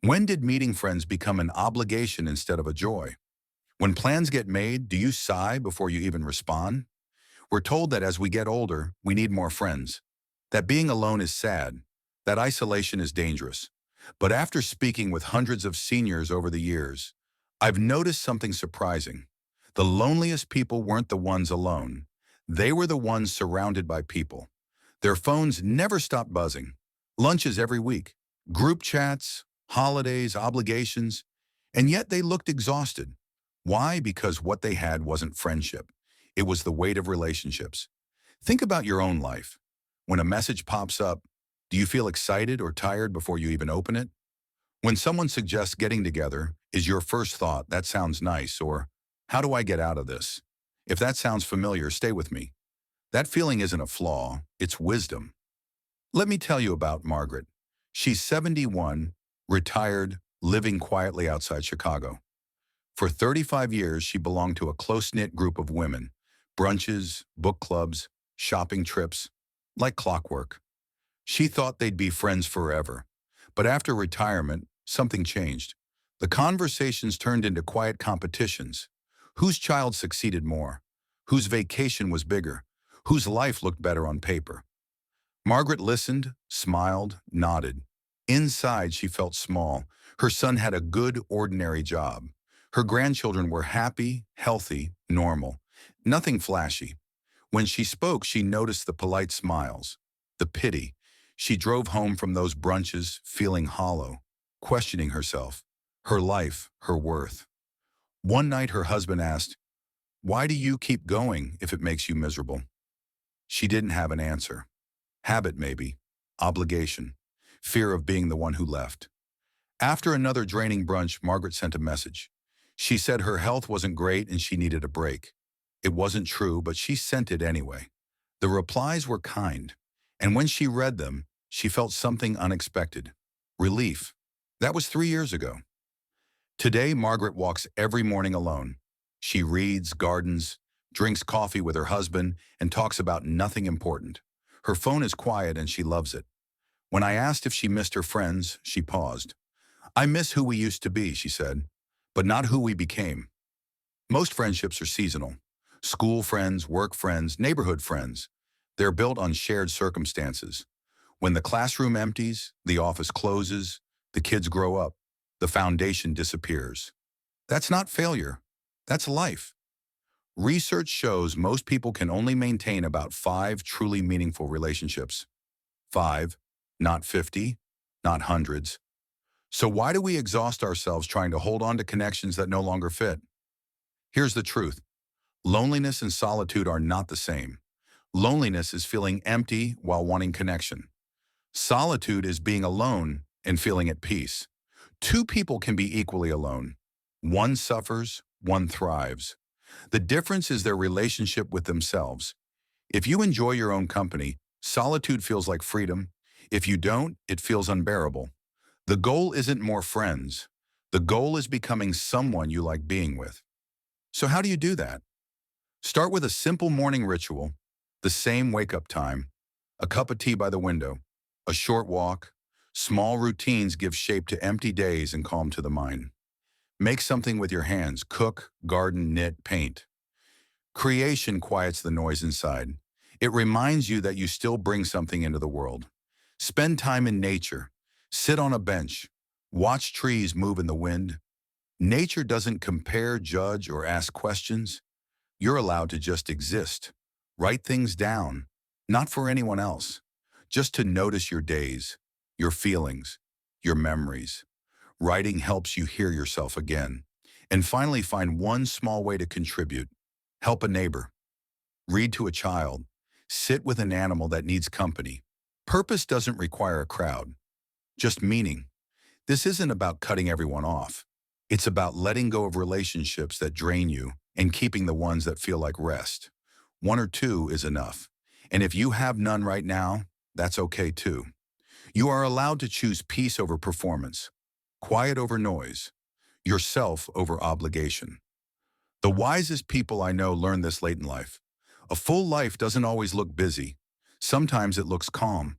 When did meeting friends become an obligation instead of a joy? When plans get made, do you sigh before you even respond? We're told that as we get older, we need more friends, that being alone is sad, that isolation is dangerous. But after speaking with hundreds of seniors over the years, I've noticed something surprising. The loneliest people weren't the ones alone. They were the ones surrounded by people. Their phones never stopped buzzing. Lunches every week, group chats, holidays, obligations, and yet they looked exhausted. Why? Because what they had wasn't friendship. It was the weight of relationships. Think about your own life. When a message pops up, do you feel excited or tired before you even open it? When someone suggests getting together, is your first thought, that sounds nice, or how do I get out of this? If that sounds familiar, stay with me. That feeling isn't a flaw, it's wisdom. Let me tell you about Margaret. She's 71, retired, living quietly outside Chicago. For 35 years, she belonged to a close-knit group of women. Brunches, book clubs, shopping trips, like clockwork. She thought they'd be friends forever. But after retirement, something changed. The conversations turned into quiet competitions. Whose child succeeded more? Whose vacation was bigger? Whose life looked better on paper? Margaret listened, smiled, nodded. Inside, she felt small. Her son had a good, ordinary job. Her grandchildren were happy, healthy, normal. Nothing flashy. When she spoke, she noticed the polite smiles, the pity. She drove home from those brunches feeling hollow, questioning herself, her life, her worth. One night her husband asked, "Why do you keep going if it makes you miserable?" She didn't have an answer. Habit maybe, obligation, fear of being the one who left. After another draining brunch, Margaret sent a message. She said her health wasn't great and she needed a break. It wasn't true, but she sent it anyway. The replies were kind, and when she read them, she felt something unexpected. Relief. That was 3 years ago. Today, Margaret walks every morning alone. She reads, gardens, drinks coffee with her husband, and talks about nothing important. Her phone is quiet and she loves it. When I asked if she missed her friends, she paused. "I miss who we used to be," she said, "but not who we became." Most friendships are seasonal. School friends, work friends, neighborhood friends. They're built on shared circumstances. When the classroom empties, the office closes, the kids grow up, the foundation disappears. That's not failure. That's life. Research shows most people can only maintain about 5 truly meaningful relationships. 5, not 50, not hundreds. So why do we exhaust ourselves trying to hold on to connections that no longer fit? Here's the truth. Loneliness and solitude are not the same. Loneliness is feeling empty while wanting connection. Solitude is being alone and feeling at peace. Two people can be equally alone. One suffers, one thrives. The difference is their relationship with themselves. If you enjoy your own company, solitude feels like freedom. If you don't, it feels unbearable. The goal isn't more friends. The goal is becoming someone you like being with. So how do you do that? Start with a simple morning ritual, the same wake-up time, a cup of tea by the window, a short walk. Small routines give shape to empty days and calm to the mind. Make something with your hands, cook, garden, knit, paint. Creation quiets the noise inside. It reminds you that you still bring something into the world. Spend time in nature. Sit on a bench. Watch trees move in the wind. Nature doesn't compare, judge, or ask questions. You're allowed to just exist. Write things down, not for anyone else, just to notice your days, your feelings, your memories. Writing helps you hear yourself again. And finally, find one small way to contribute. Help a neighbor. Read to a child. Sit with an animal that needs company. Purpose doesn't require a crowd, just meaning. This isn't about cutting everyone off. It's about letting go of relationships that drain you and keeping the ones that feel like rest. 1 or 2 is enough. And if you have none right now, that's okay too. You are allowed to choose peace over performance, quiet over noise, yourself over obligation. The wisest people I know learn this late in life. A full life doesn't always look busy. Sometimes it looks calm.